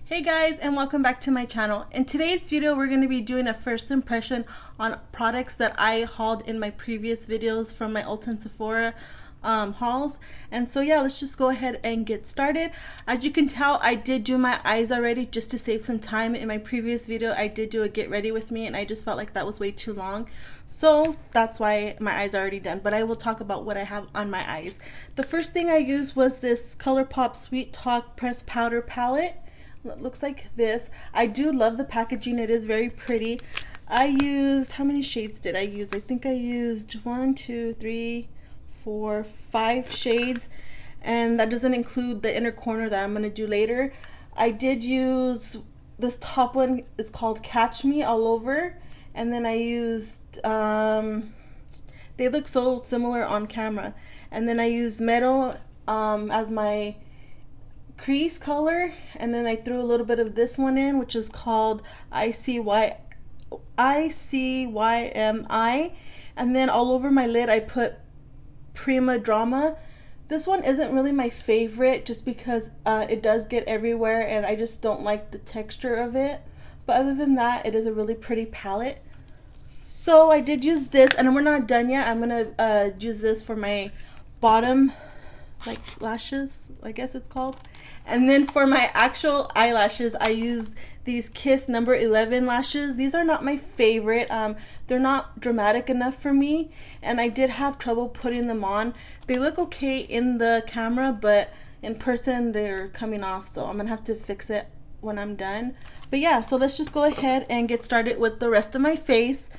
Hey guys, and welcome back to my channel. In today's video we're going to be doing a first impression on products that I hauled in my previous videos from my Ulta and Sephora hauls. And so yeah, let's just go ahead and get started. As you can tell, I did do my eyes already just to save some time. In my previous video I did do a get ready with me and I just felt like that was way too long, so that's why my eyes are already done. But I will talk about what I have on my eyes. The first thing I used was this ColourPop Sweet Talk Pressed Powder Palette. It looks like this. I do love the packaging. It is very pretty. I used, how many shades did I use? I think I used 1, 2, 3, 4, 5 shades, and that doesn't include the inner corner that I'm going to do later. I did use this top one, is called Catch Me All Over, and then I used they look so similar on camera, and then I used Meadow as my crease color, and then I threw a little bit of this one in, which is called ICYMI, and then all over my lid I put Prima Drama. This one isn't really my favorite just because it does get everywhere and I just don't like the texture of it, but other than that it is a really pretty palette. So I did use this, and we're not done yet. I'm gonna use this for my bottom like lashes, I guess it's called. And then for my actual eyelashes I used these Kiss number 11 lashes. These are not my favorite. They're not dramatic enough for me, and I did have trouble putting them on. They look okay in the camera, but in person they're coming off, so I'm gonna have to fix it when I'm done. But yeah, so let's just go ahead and get started with the rest of my face.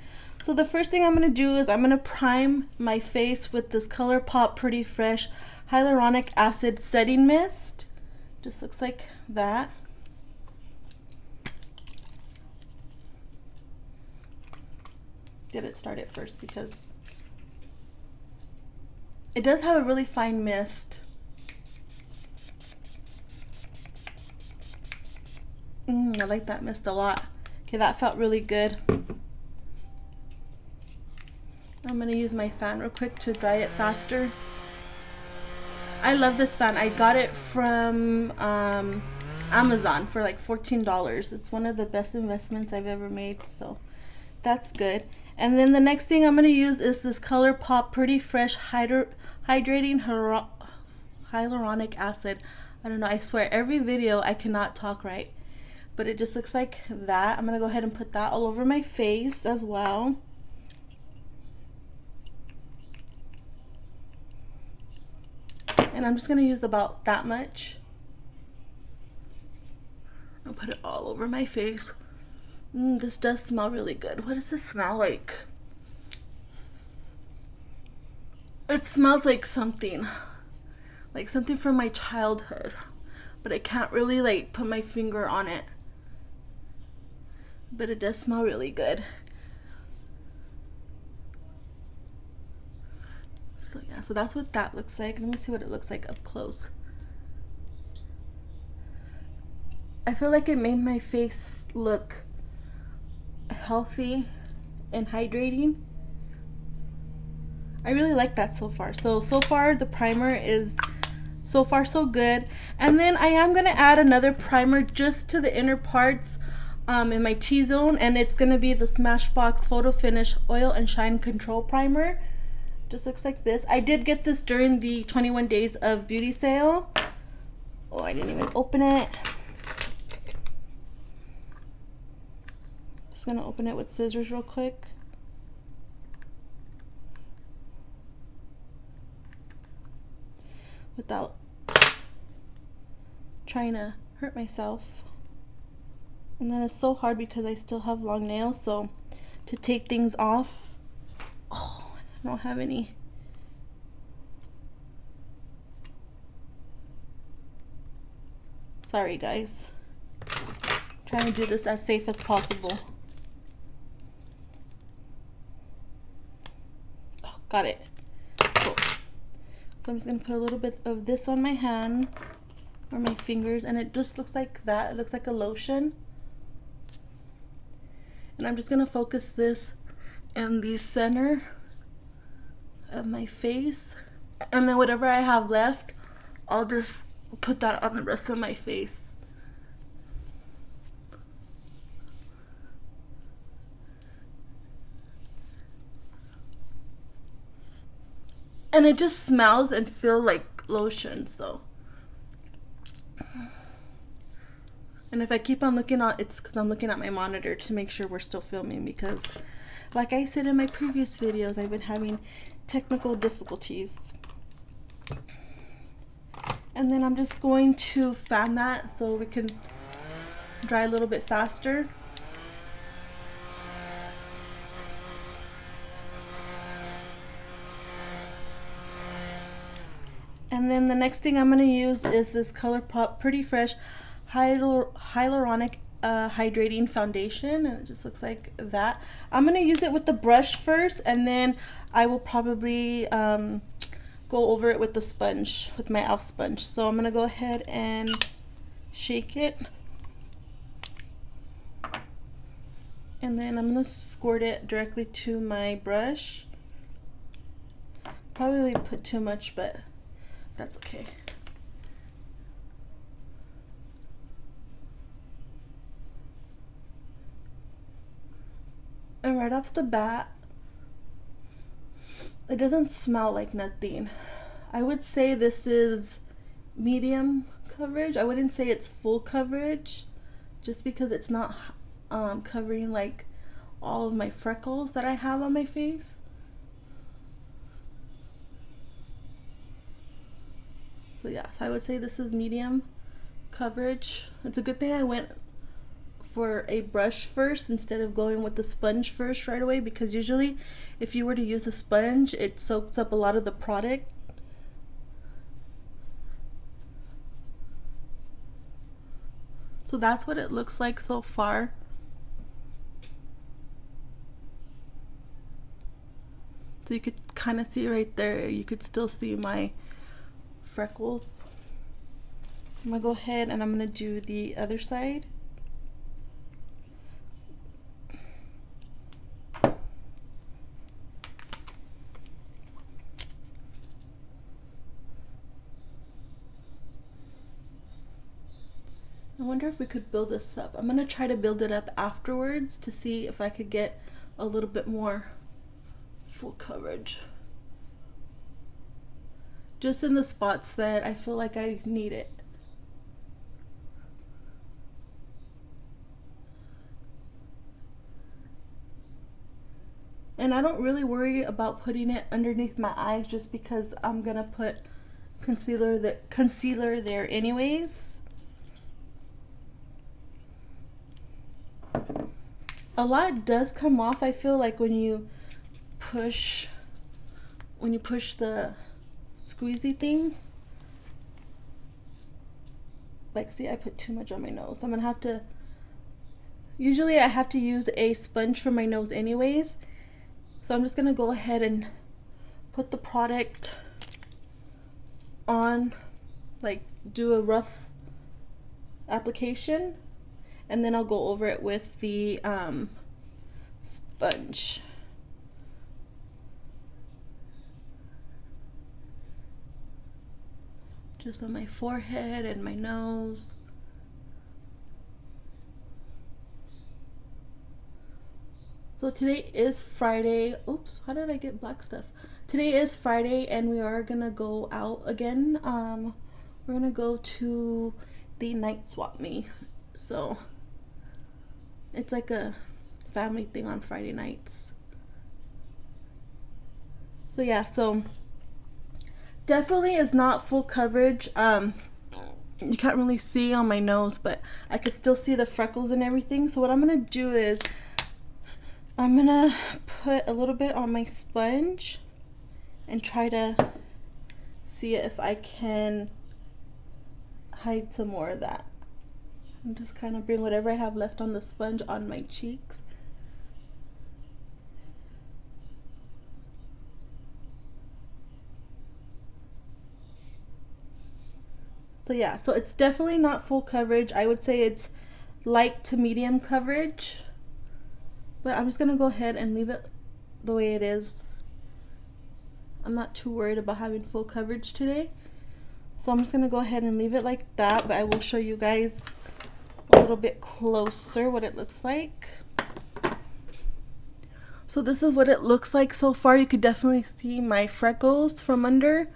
So the first thing I'm gonna do is I'm gonna prime my face with this ColourPop Pretty Fresh Hyaluronic Acid Setting Mist. Just looks like that. Get it started first because it does have a really fine mist. I like that mist a lot. Okay, that felt really good. I'm gonna use my fan real quick to dry it faster. I love this fan. I got it from Amazon for like $14. It's one of the best investments I've ever made, so that's good. And then the next thing I'm going to use is this ColourPop Pretty Fresh Hydrating Hyaluronic Acid. I don't know, I swear every video I cannot talk right, but it just looks like that. I'm going to go ahead and put that all over my face as well. And I'm just going to use about that much. I'll put it all over my face. This does smell really good. What does this smell like? It smells like something from my childhood, but I can't really like put my finger on it. But it does smell really good. So yeah, so that's what that looks like. Let me see what it looks like up close. I feel like it made my face look healthy and hydrating. I really like that so far. So far the primer is so far so good. And then I am going to add another primer just to the inner parts in my T-zone, and it's going to be the Smashbox Photo Finish Oil and Shine Control Primer. Just looks like this. I did get this during the 21 days of beauty sale. Oh, I didn't even open it. Just gonna open it with scissors real quick. Without trying to hurt myself. And then it's so hard because I still have long nails, so to take things off, oh, I don't have any. Sorry guys. Trying to do this as safe as possible. Oh, got it. Cool. So I'm just gonna put a little bit of this on my hand or my fingers, and it just looks like that. It looks like a lotion. And I'm just gonna focus this in the center of my face, and then whatever I have left I'll just put that on the rest of my face. And it just smells and feels like lotion, so. And if I keep on looking at, it's because I'm looking at my monitor to make sure we're still filming, because like I said in my previous videos, I've been having technical difficulties. And then I'm just going to fan that so we can dry a little bit faster. And then the next thing I'm going to use is this ColourPop Pretty Fresh Hyaluronic Hydrating Foundation, and it just looks like that. I'm going to use it with the brush first, and then I will probably go over it with the sponge, with my e.l.f. sponge. So I'm going to go ahead and shake it, and then I'm going to squirt it directly to my brush. Probably put too much, but that's okay. And right off the bat, it doesn't smell like nothing. I would say this is medium coverage. I wouldn't say it's full coverage, just because it's not covering like all of my freckles that I have on my face. So yeah, so I would say this is medium coverage. It's a good thing I went for a brush first instead of going with the sponge first right away, because usually if you were to use a sponge, it soaks up a lot of the product. So that's what it looks like so far. So you could kind of see right there, you could still see my freckles. I'm gonna go ahead and I'm gonna do the other side. I wonder if we could build this up. I'm gonna try to build it up afterwards to see if I could get a little bit more full coverage, just in the spots that I feel like I need it. And I don't really worry about putting it underneath my eyes, just because I'm gonna put concealer there anyways. A lot does come off, I feel like, when you push the squeezy thing. Like, see, I put too much on my nose. I'm gonna have to, usually I have to use a sponge for my nose anyways, so I'm just gonna go ahead and put the product on, like do a rough application, and then I'll go over it with the sponge. Just on my forehead and my nose. So today is Friday. Oops, how did I get black stuff? Today is Friday, and we are gonna go out again. We're gonna go to the night swap me. So it's like a family thing on Friday nights. So yeah, so definitely is not full coverage. You can't really see on my nose, but I could still see the freckles and everything. So what I'm gonna do is I'm gonna put a little bit on my sponge and try to see if I can hide some more of that. And just kind of bring whatever I have left on the sponge on my cheeks. So yeah, so it's definitely not full coverage. I would say it's light to medium coverage. But I'm just gonna go ahead and leave it the way it is. I'm not too worried about having full coverage today. So I'm just gonna go ahead and leave it like that, but I will show you guys a little bit closer what it looks like. So this is what it looks like so far. You could definitely see my freckles from under.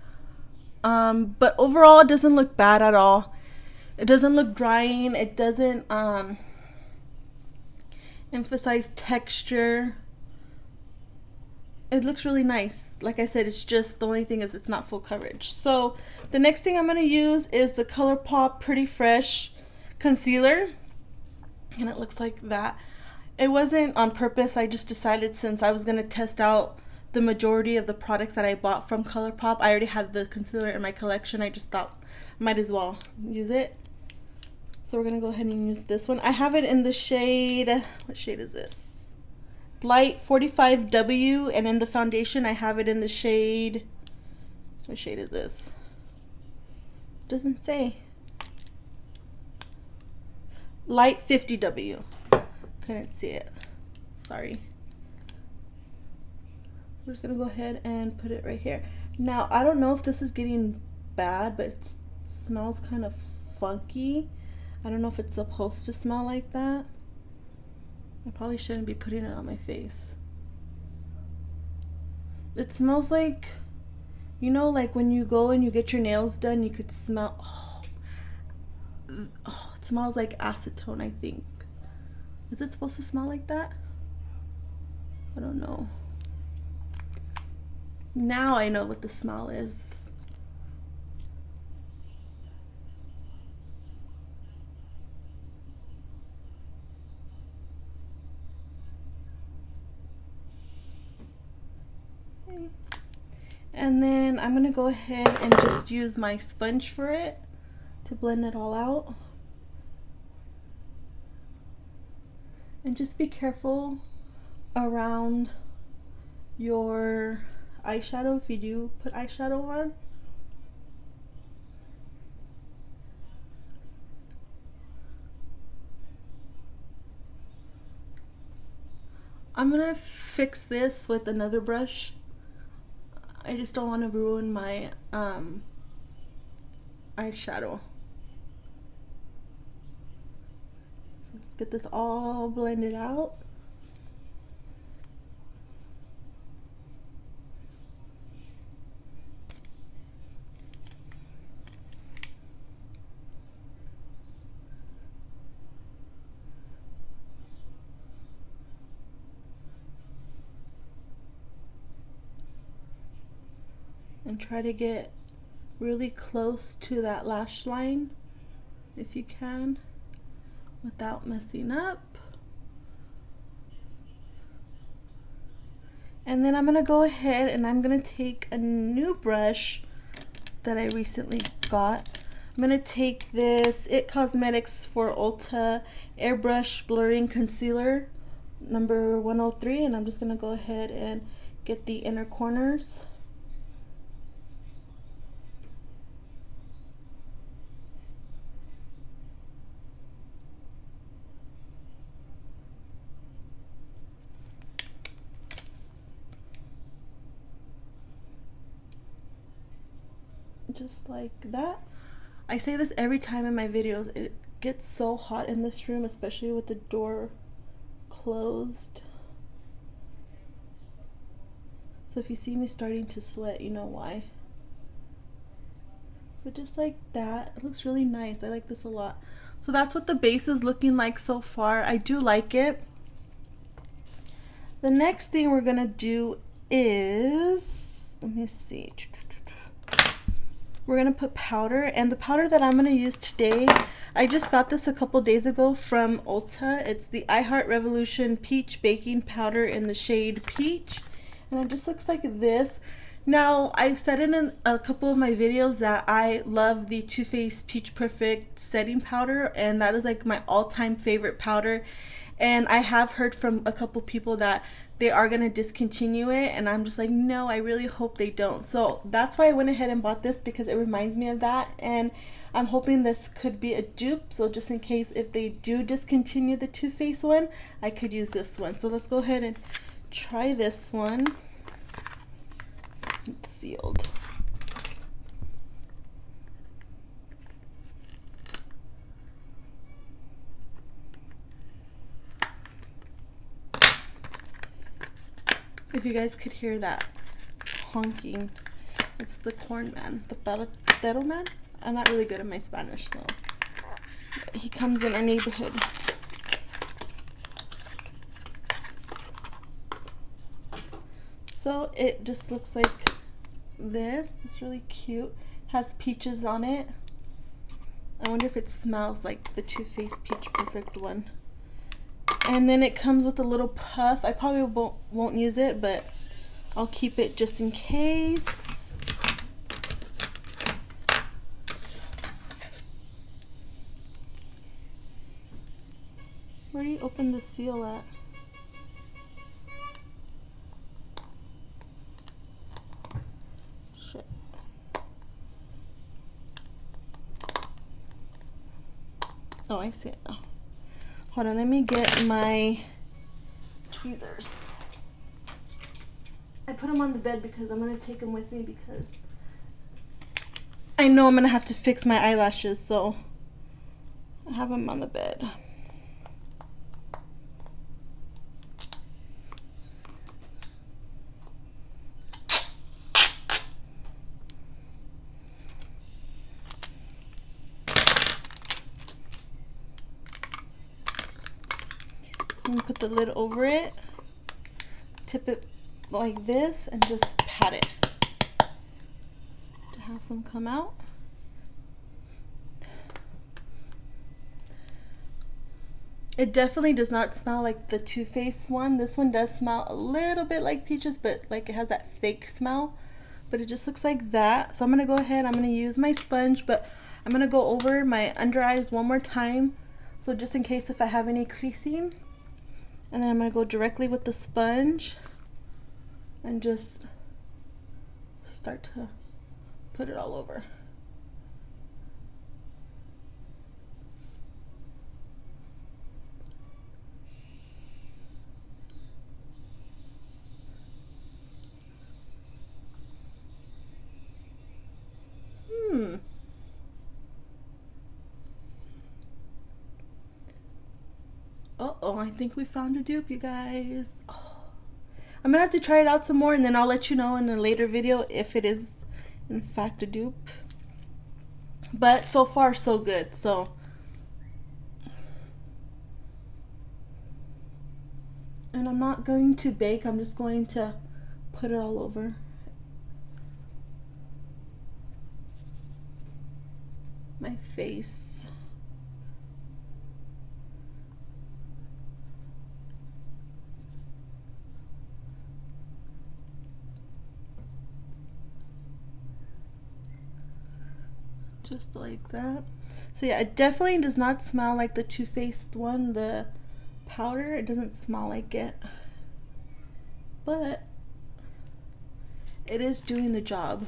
But overall, it doesn't look bad at all. It doesn't look drying. It doesn't emphasize texture. It looks really nice. Like I said, it's just the only thing is it's not full coverage. So the next thing I'm going to use is the ColourPop Pretty Fresh concealer, and it looks like that. It wasn't on purpose. I just decided since I was going to test out the majority of the products that I bought from ColourPop, I already had the concealer in my collection. I just thought might as well use it. So we're going to go ahead and use this one. I have it in the shade, what shade is this? Light 45W, and in the foundation I have it in the shade, what shade is this? Doesn't say. Light 50W. Couldn't see it. Sorry. We're just gonna go ahead and put it right here. Now, I don't know if this is getting bad, but it smells kind of funky. I don't know if it's supposed to smell like that. I probably shouldn't be putting it on my face. It smells like, you know, like when you go and you get your nails done, you could smell, oh, it smells like acetone, I think. Is it supposed to smell like that? I don't know. Now I know what the smell is. And then I'm gonna go ahead and just use my sponge for it to blend it all out. And just be careful around your eyeshadow if you do put eyeshadow on. I'm gonna fix this with another brush. I just don't want to ruin my eyeshadow. So let's get this all blended out. And try to get really close to that lash line if you can without messing up. And then I'm gonna go ahead and I'm gonna take a new brush that I recently got. I'm gonna take this It Cosmetics for Ulta Airbrush Blurring Concealer number 103, and I'm just gonna go ahead and get the inner corners. Just like that. I say this every time in my videos. It gets so hot in this room, especially with the door closed. So if you see me starting to sweat, you know why. But just like that, it looks really nice. I like this a lot. So that's what the base is looking like so far. I do like it. The next thing we're gonna do is, let me see. We're gonna put powder, and the powder that I'm gonna use today, I just got this a couple days ago from Ulta. It's the I Heart Revolution Peach Baking Powder in the shade Peach, and it just looks like this. Now, I've said in a couple of my videos that I love the Too Faced Peach Perfect setting powder, and that is like my all-time favorite powder. And I have heard from a couple people that they are going to discontinue it, and I'm just like, no, I really hope they don't. So that's why I went ahead and bought this, because it reminds me of that, and I'm hoping this could be a dupe. So just in case if they do discontinue the Too Faced one, I could use this one. So let's go ahead and try this one. It's sealed. If you guys could hear that honking, it's the corn man, the perro man. I'm not really good at my Spanish, so he comes in our neighborhood. So it just looks like this. It's really cute. Has peaches on it. I wonder if it smells like the Too Faced Peach Perfect one. And then it comes with a little puff. I probably won't use it, but I'll keep it just in case. Where do you open the seal at? Shit. Oh, I see it now. Hold on, let me get my tweezers. I put them on the bed because I'm going to take them with me because I know I'm going to have to fix my eyelashes, so I have them on the bed. And put the lid over it, tip it like this, and just pat it to have some come out. It definitely does not smell like the Too Faced one. This one does smell a little bit like peaches, but like it has that fake smell, but it just looks like that. So I'm gonna go ahead, I'm gonna use my sponge, but I'm gonna go over my under eyes one more time, so just in case if I have any creasing. And then I'm going to go directly with the sponge and just start to put it all over. Uh-oh, I think we found a dupe, you guys. Oh. I'm gonna have to try it out some more, and then I'll let you know in a later video if it is in fact a dupe. But so far so good. So and I'm not going to bake, I'm just going to put it all over. My face. Just like that. So yeah, it definitely does not smell like the Too Faced one, the powder. It doesn't smell like it, but it is doing the job.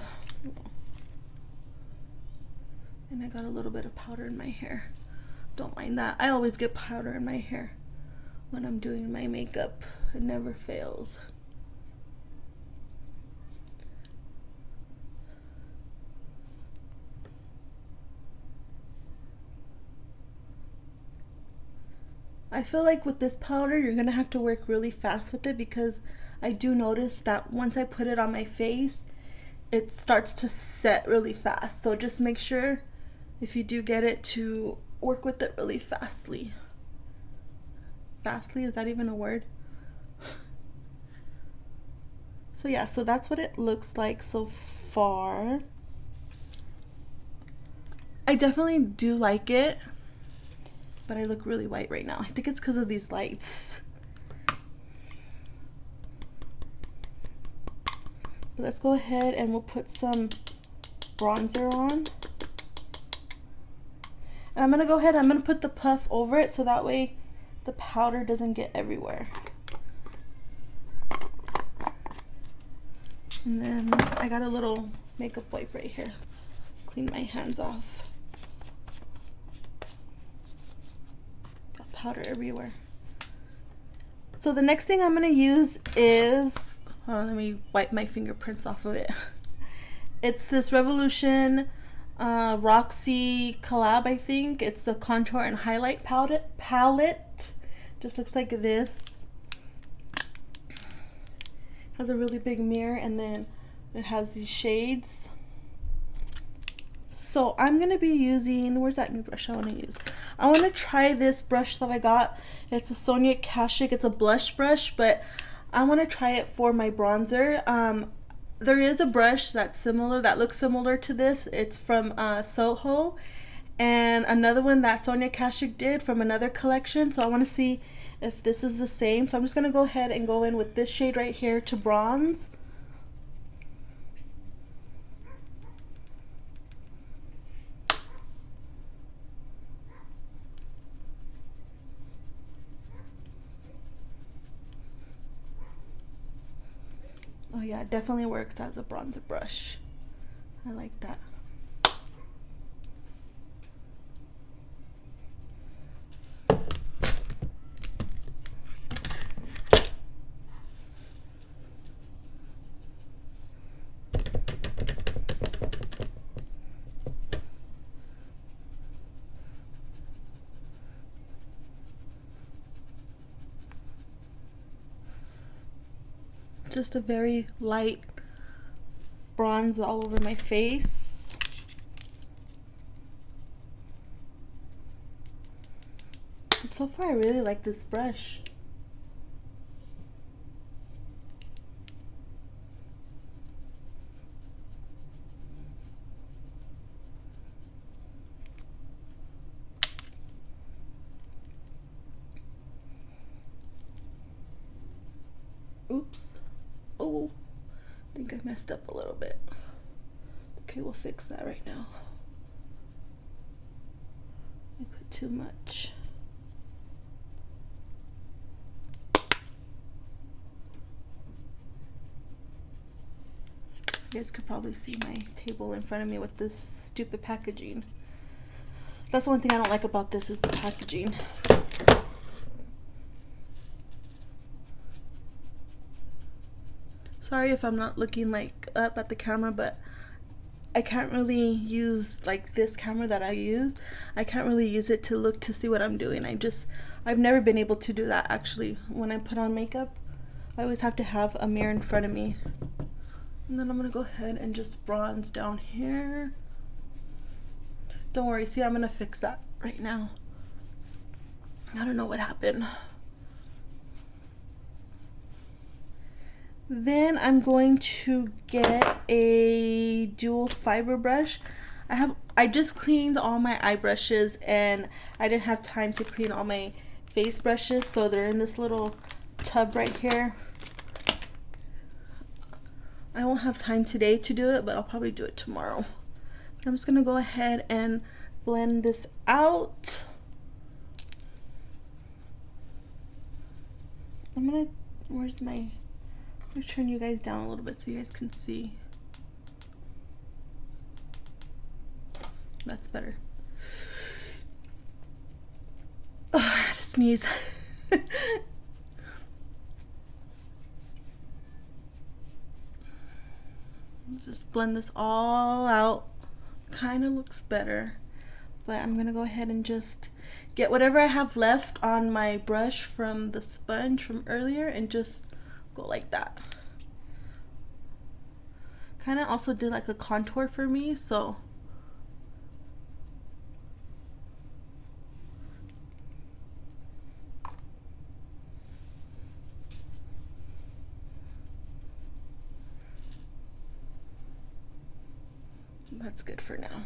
And I got a little bit of powder in my hair. Don't mind that. I always get powder in my hair when I'm doing my makeup. It never fails. I feel like with this powder, you're gonna have to work really fast with it because I do notice that once I put it on my face, it starts to set really fast. So just make sure if you do get it to work with it really fastly. Fastly, is that even a word? So yeah, so that's what it looks like so far. I definitely do like it. But I look really white right now. I think it's because of these lights. But let's go ahead and we'll put some bronzer on. And I'm going to go ahead, I'm going to put the puff over it so that way the powder doesn't get everywhere. And then I got a little makeup wipe right here. Clean my hands off. Powder everywhere. So the next thing I'm going to use is, let me wipe my fingerprints off of it. It's this Revolution Roxy collab, I think. It's the contour and highlight palette. Just looks like this. Has a really big mirror, and then it has these shades. So I'm gonna be using, where's that new brush I want to use? I want to try this brush that I got. It's a Sonia Kashuk. It's a blush brush, but I want to try it for my bronzer. There is a brush that's similar, that looks similar to this. It's from Soho, and another one that Sonia Kashuk did from another collection. So I want to see if this is the same. So I'm just gonna go ahead and go in with this shade right here to bronze. Oh yeah, it definitely works as a bronzer brush. I like that. Just a very light bronze all over my face. And so far I really like this brush. Oops. Oh, I think I messed up a little bit. Okay, we'll fix that right now. I put too much. You guys could probably see my table in front of me with this stupid packaging. That's the one thing I don't like about this, is the packaging. Sorry if I'm not looking like up at the camera, but I can't really use like this camera that I use. I can't really use it to look to see what I'm doing. I've never been able to do that actually. When I put on makeup, I always have to have a mirror in front of me. And then I'm gonna go ahead and just bronze down here. Don't worry, see, I'm gonna fix that right now. I don't know what happened. Then I'm going to get a dual fiber brush. I just cleaned all my eye brushes, and I didn't have time to clean all my face brushes, so they're in this little tub right here. I won't have time today to do it, but I'll probably do it tomorrow. I'm just gonna go ahead and blend this out. Where's my, let me turn you guys down a little bit so you guys can see. That's better. Oh, I had to sneeze. Just blend this all out. Kind of looks better, but I'm gonna go ahead and just get whatever I have left on my brush from the sponge from earlier and just go like that. Kind of also did like a contour for me, so that's good for now.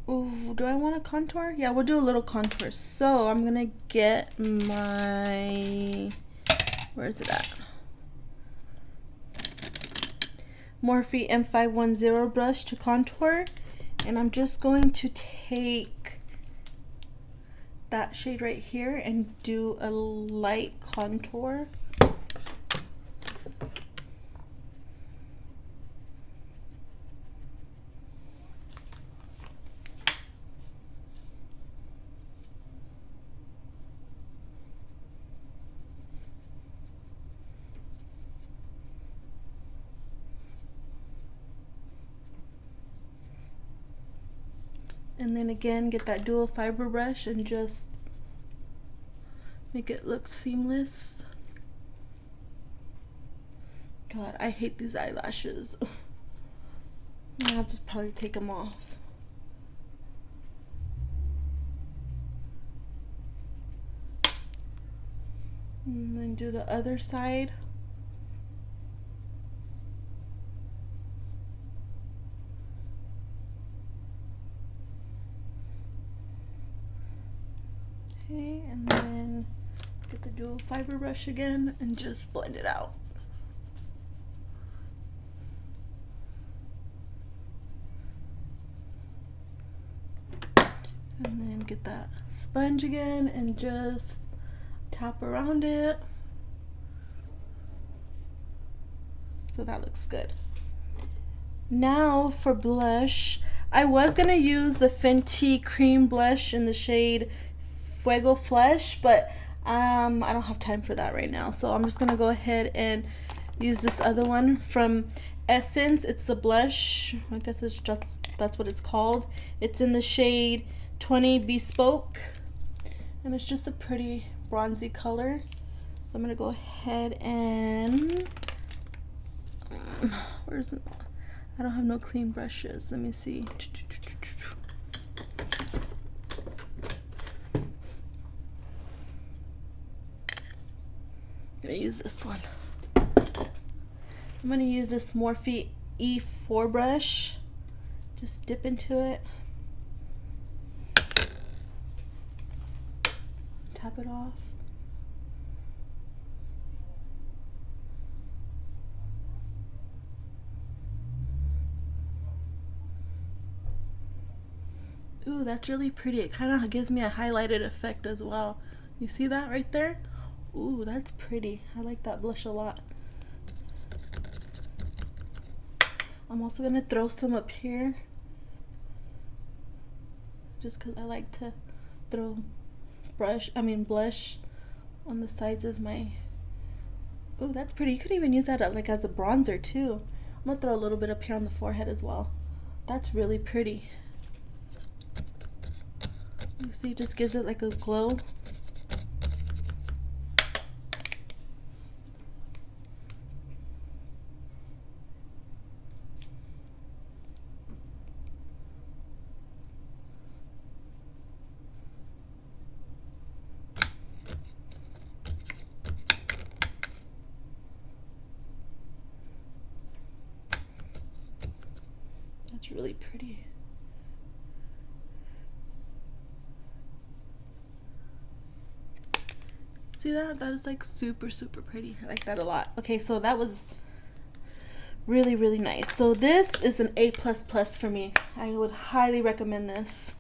Ooh, do I want a contour? Yeah, we'll do a little contour. So I'm gonna get my, where is it at? Morphe M510 brush to contour, and I'm just going to take that shade right here and do a light contour. And then again, get that dual fiber brush and just make it look seamless. God, I hate these eyelashes. I have to probably take them off. And then do the other side. Okay, and then get the dual fiber brush again and just blend it out. And then get that sponge again and just tap around it. So that looks good. Now for blush, I was gonna use the Fenty cream blush in the shade Fuego Flesh, but I don't have time for that right now. So I'm just gonna go ahead and use this other one from Essence. It's the blush, I guess it's just, that's what it's called. It's in the shade 20 Bespoke, and it's just a pretty bronzy color. So I'm gonna go ahead and where's it? I don't have no clean brushes. Let me see. I'm gonna use this one. I'm gonna use this Morphe E4 brush. Just dip into it. Tap it off. Ooh, that's really pretty. It kind of gives me a highlighted effect as well. You see that right there? Ooh, that's pretty. I like that blush a lot. I'm also gonna throw some up here, just because I like to throw blush on the sides of my. Ooh, that's pretty. You could even use that like as a bronzer too. I'm gonna throw a little bit up here on the forehead as well. That's really pretty. You see, it just gives it like a glow. That's really pretty. See that? That is like super, super pretty. I like that a lot. Okay, so that was really, really nice. So this is an A++ for me. I would highly recommend this.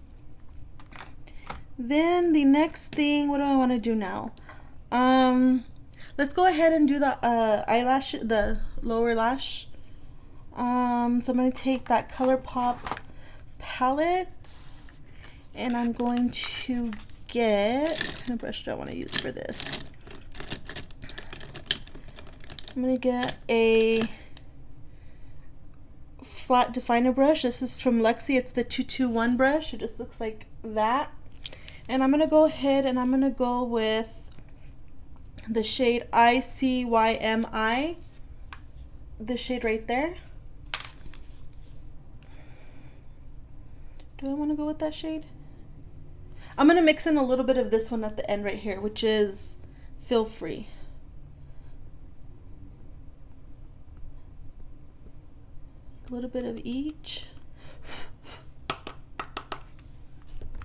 Then the next thing, what do I want to do now? Let's go ahead and do the eyelash, the lower lash. So I'm going to take that ColourPop palette, and I'm going to get, what kind of brush do I want to use for this? I'm going to get a flat definer brush. This is from Luxie. It's the 221 brush. It just looks like that. And I'm going to go ahead and I'm going to go with the shade ICYMI. The shade right there. Do I want to go with that shade? I'm going to mix in a little bit of this one at the end right here, which is Feel Free. Just a little bit of each.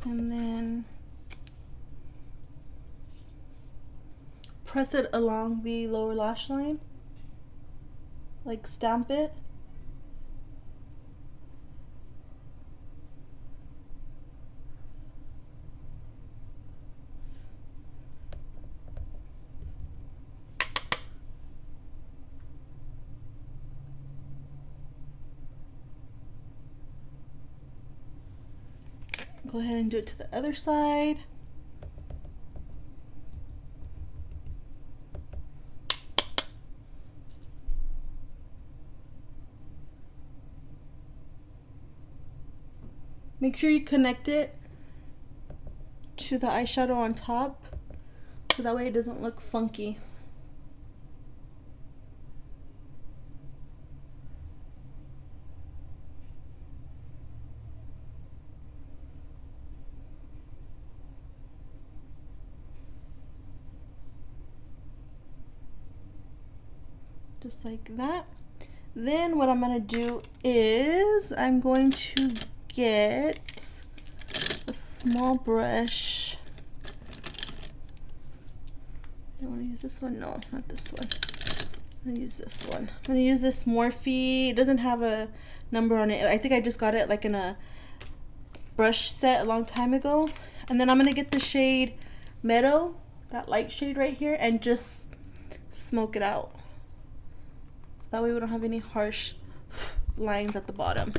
And then press it along the lower lash line. Like stamp it. Go ahead and do it to the other side. Make sure you connect it to the eyeshadow on top, so that way it doesn't look funky. just like that. Then what I'm gonna do is I'm going to get a small brush. I want to use this one. No, not this one. I'm gonna use this one. I'm gonna use this Morphe. It doesn't have a number on it. I think I just got it like in a brush set a long time ago. And then I'm gonna get the shade Meadow, that light shade right here, and just smoke it out. So that way we don't have any harsh lines at the bottom.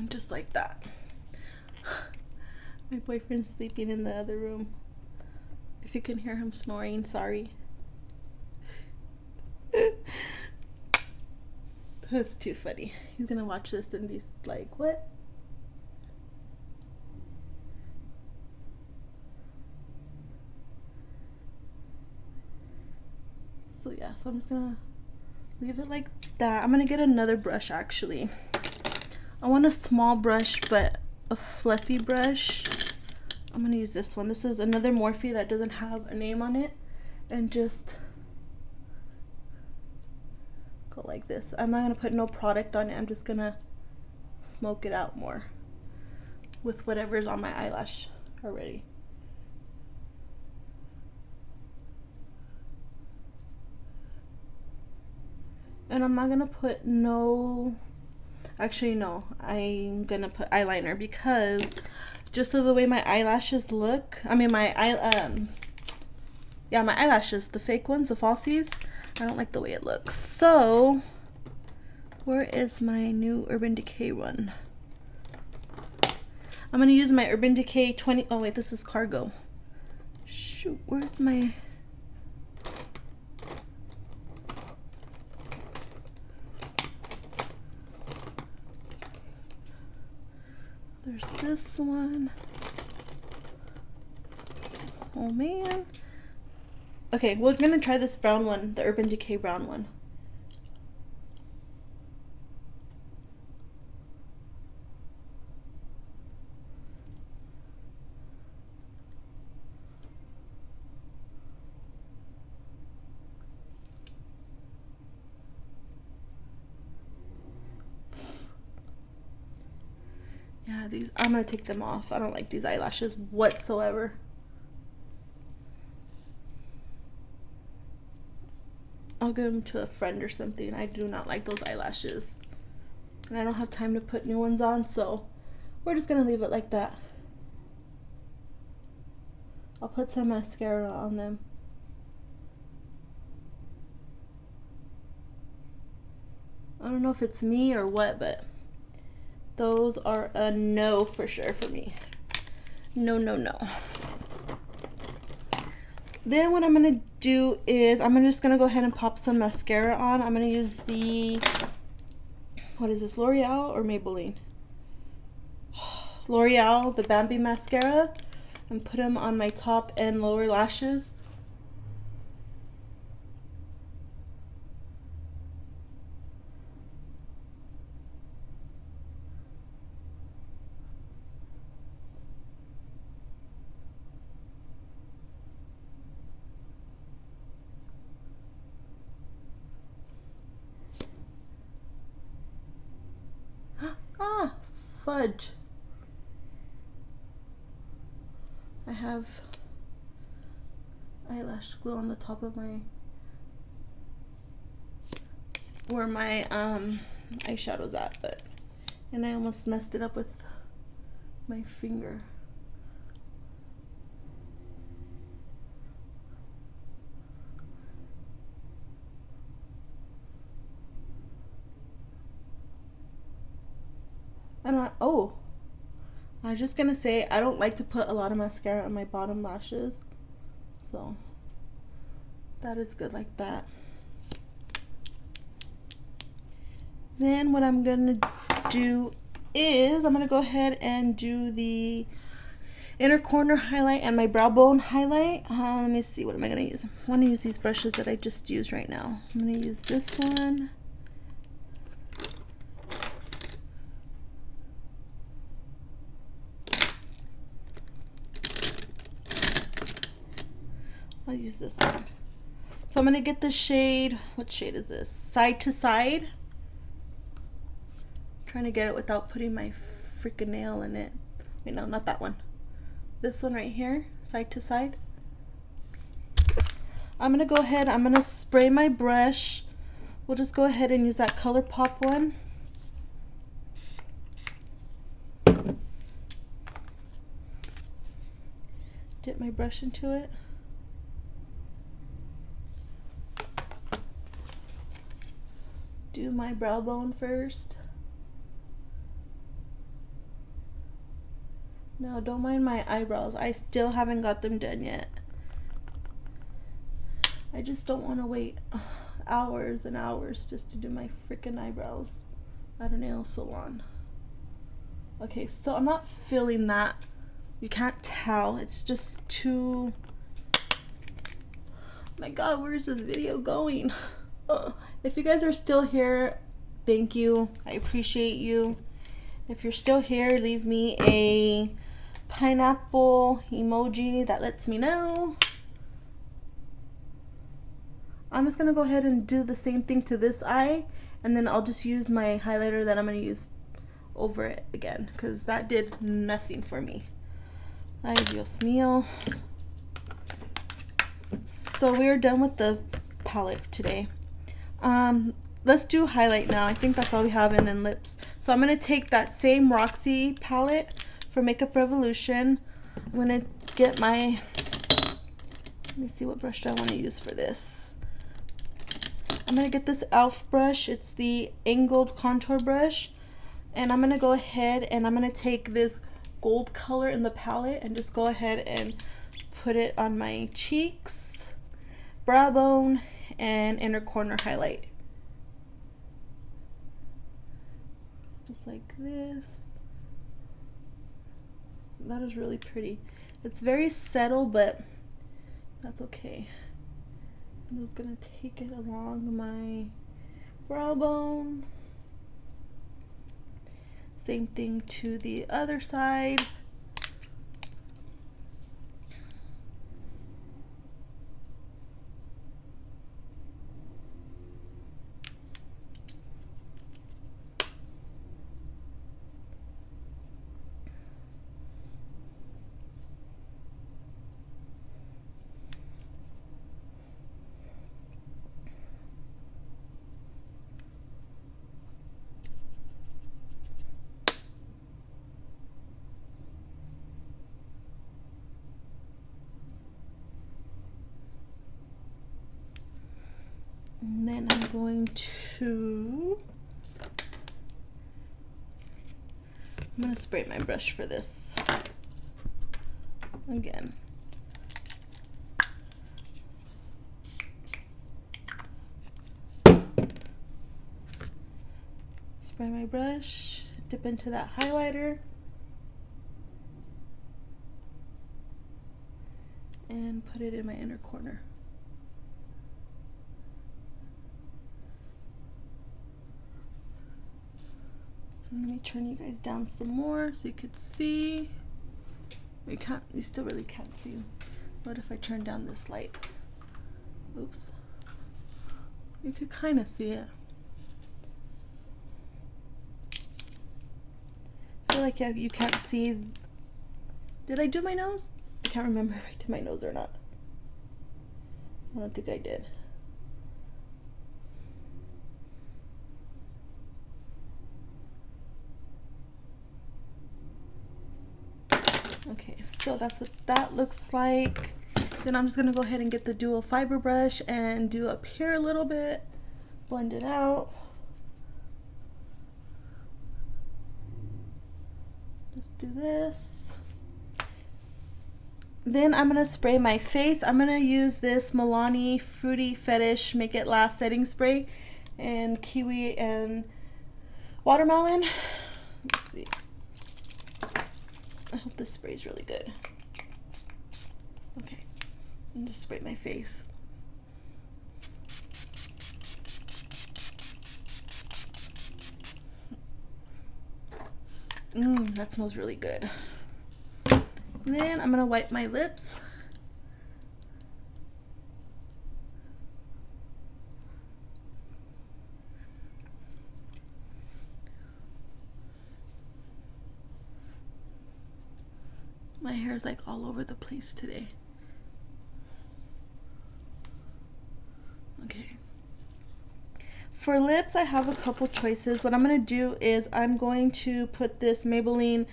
Just like that. My boyfriend's sleeping in the other room. If you can hear him snoring, sorry. That's too funny. He's gonna watch this and be like, what? So yeah, so I'm just gonna leave it like that. I'm gonna get another brush actually. I want a small brush, but a fluffy brush. I'm gonna use this one. This is another Morphe that doesn't have a name on it. And just go like this. I'm not gonna put no product on it. I'm just gonna smoke it out more with whatever's on my eyelash already. And I'm not gonna put no... Actually, no, I'm gonna put eyeliner because just of the way my eyelashes look, I mean my eyelashes, the fake ones, the falsies, I don't like the way it looks. So, where is my new Urban Decay one? I'm gonna use my Urban Decay 20, oh wait, this is Cargo. Shoot, where's my... There's this one. Oh man. Okay, we're gonna try this brown one, the Urban Decay brown one. Yeah, these, I'm gonna take them off. I don't like these eyelashes whatsoever. I'll give them to a friend or something. I do not like those eyelashes. And I don't have time to put new ones on, so we're just gonna leave it like that. I'll put some mascara on them. I don't know if it's me or what, but those are a no for sure for me. No, no, no. Then what I'm gonna do is I'm just gonna go ahead and pop some mascara on. I'm gonna use the, what is this, L'Oreal or Maybelline? L'Oreal, the Bambi mascara, and put them on my top and lower lashes. Ah, fudge. I have eyelash glue on the top of my, where my eyeshadow's at, but, and I almost messed it up with my finger. Oh, I was just gonna say I don't like to put a lot of mascara on my bottom lashes, so that is good like that. Then what I'm gonna do is I'm gonna go ahead and do the inner corner highlight and my brow bone highlight. Let me see, what am I going to use? I want to use these brushes that I just used right now. I'm going to use this one. I'll use this one. So I'm going to get the shade, what shade is this? Side to Side. I'm trying to get it without putting my freaking nail in it. Wait, no, not that one. This one right here, Side to Side. I'm going to go ahead, I'm going to spray my brush. We'll just go ahead and use that ColourPop one. Dip my brush into it. Do my brow bone first. No, don't mind my eyebrows. I still haven't got them done yet. I just don't want to wait hours and hours just to do my freaking eyebrows at a nail salon. Okay, so I'm not feeling that. You can't tell. It's just too... My God, where's this video going? If you guys are still here, thank you. I appreciate you. If you're still here, leave me a pineapple emoji that lets me know. I'm just gonna go ahead and do the same thing to this eye, and then I'll just use my highlighter that I'm gonna use over it again, because that did nothing for me. Ay, Dios mío. So we're done with the palette today. Let's do highlight now. I think that's all we have, and then lips. So I'm going to take that same Roxy palette for Makeup Revolution. I'm going to get my, let me see, what brush do I want to use for this. I'm going to get this e.l.f. brush. It's the angled contour brush. And I'm going to go ahead and I'm going to take this gold color in the palette and just go ahead and put it on my cheeks, brow bone, and inner corner highlight. Just like this. That is really pretty. It's very subtle, but that's okay. I'm just gonna take it along my brow bone. Same thing to the other side. And then I'm going to spray my brush for this again. Spray my brush, dip into that highlighter, and put it in my inner corner. Let me turn you guys down some more so you could see. You still really can't see. What if I turn down this light? Oops. You could kind of see it. I feel like you can't see. Did I do my nose? I can't remember if I did my nose or not. I don't think I did. Okay, so that's what that looks like. Then I'm just gonna go ahead and get the dual fiber brush and do up here a little bit, blend it out. Just do this. Then I'm gonna spray my face. I'm gonna use this Milani Fruity Fetish Make It Last setting spray and kiwi and watermelon. Let's see. I hope This spray's really good. Okay, and just spray my face. That smells really good. And then I'm gonna wipe my lips. My hair is like all over the place today. Okay. For lips, I have a couple choices. What I'm going to do is I'm going to put this Maybelline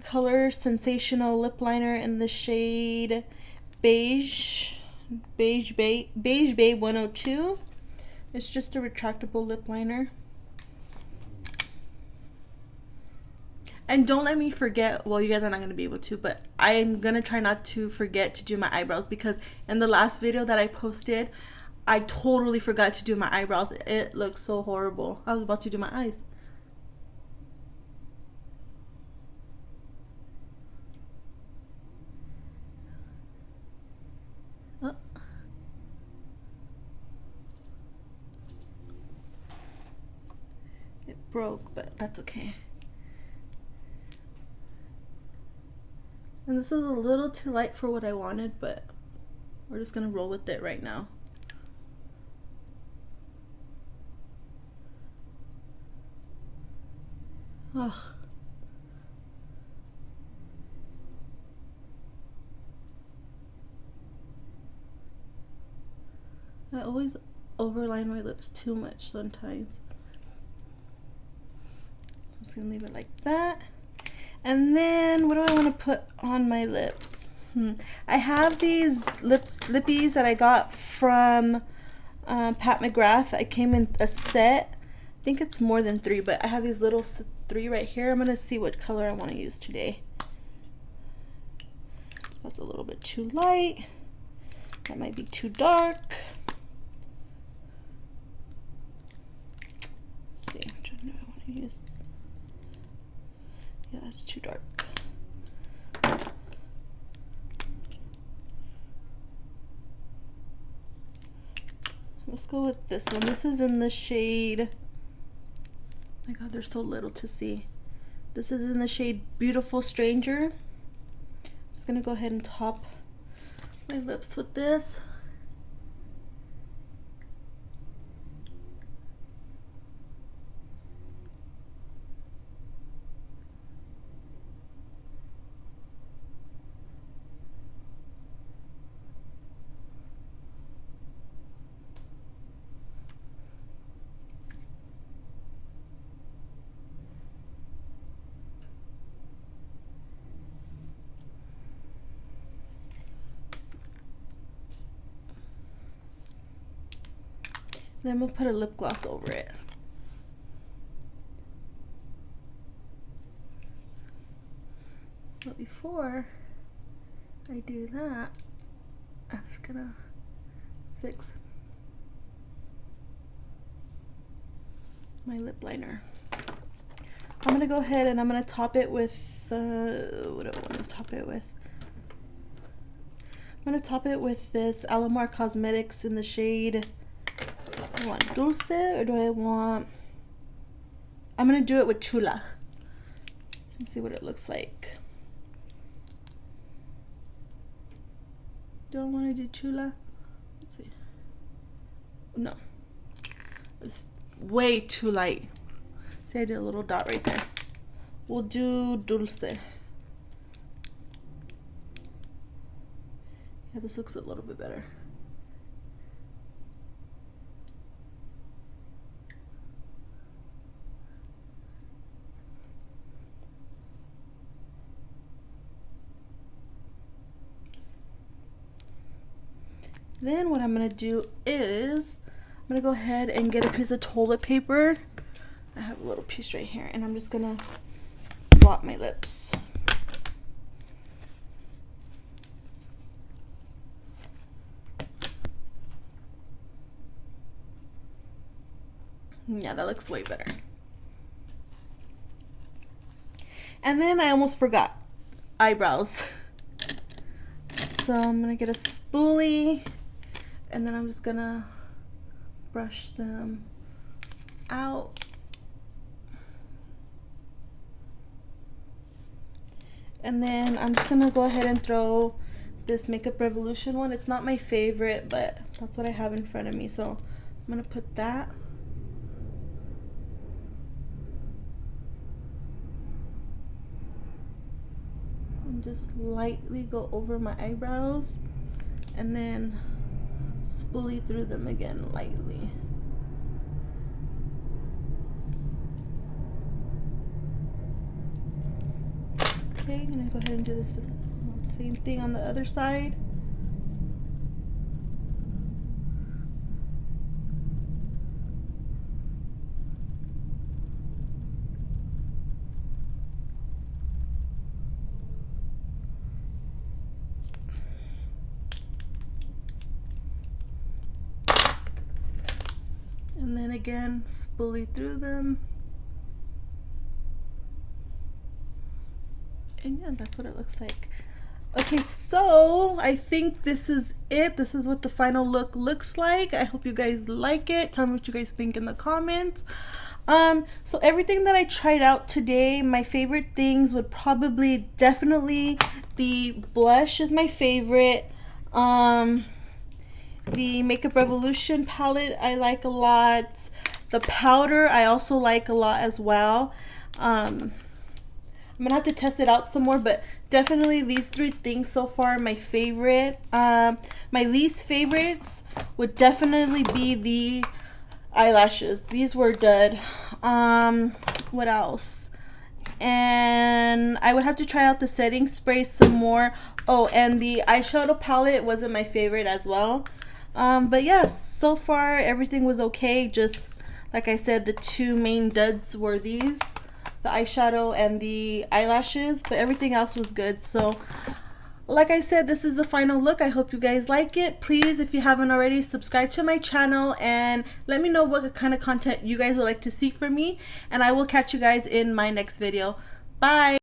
Color Sensational Lip Liner in the shade Beige Babe 102. It's just a retractable lip liner. And don't let me forget, well, you guys are not going to be able to, but I'm going to try not to forget to do my eyebrows, because in the last video that I posted, I totally forgot to do my eyebrows. It looks so horrible. I was about to do my eyes. Oh. It broke, but that's okay. And this is a little too light for what I wanted, but we're just gonna roll with it right now. Ugh. I always overline my lips too much sometimes. I'm just gonna leave it like that. And then what do I want to put on my lips? I have these lippies that I got from Pat McGrath. I came in a set. I think it's more than 3, but I have these little 3 right here. I'm gonna see what color I want to use today. That's a little bit too light. That might be too dark. Let's see, which one do I want to use? Yeah, that's too dark. Let's go with this one. This is in the shade, oh my god, they're so little to see. This is in the shade Beautiful Stranger. I'm just gonna go ahead and top my lips with this. Then I'm gonna put a lip gloss over it. But before I do that, I'm just gonna fix my lip liner. I'm gonna go ahead and I'm gonna top it with, what do I want to top it with? I'm gonna top it with this Alamar Cosmetics in the shade, do I want Dulce or do I want, I'm gonna do it with Chula and see what it looks like. Do I want to do Chula? Let's see. No, it's way too light. See, I did a little dot right there. We'll do Dulce. Yeah, this looks a little bit better. Then what I'm gonna do is I'm gonna go ahead and get a piece of toilet paper. I have a little piece right here, and I'm just gonna blot my lips. Yeah, that looks way better. And then I almost forgot. eyebrows. So I'm gonna get a spoolie and then I'm just gonna brush them out. And then I'm just gonna go ahead and throw this Makeup Revolution one. It's not my favorite, but that's what I have in front of me, so I'm gonna put that. And just lightly go over my eyebrows and then spoolie through them again lightly. Okay, I'm gonna go ahead and do this same thing on the other side. And then again, spoolie through them. And yeah, that's what it looks like. Okay, so I think this is it. This is what the final look looks like. I hope you guys like it. Tell me what you guys think in the comments. So everything that I tried out today, my favorite things would probably definitely the blush is my favorite. The Makeup Revolution palette I like a lot. The powder I also like a lot as well. I'm gonna have to test it out some more, but definitely these three things so far are my favorite. My least favorites would definitely be the eyelashes. These were dud. What else? And I would have to try out the setting spray some more. Oh, and the eyeshadow palette wasn't my favorite as well. But yeah, so far everything was okay. Just like I said, the two main duds were these, the eyeshadow and the eyelashes, but everything else was good. So like I said, this is the final look. I hope you guys like it. Please, if you haven't already, subscribe to my channel and let me know what kind of content you guys would like to see from me, and I will catch you guys in my next video. Bye.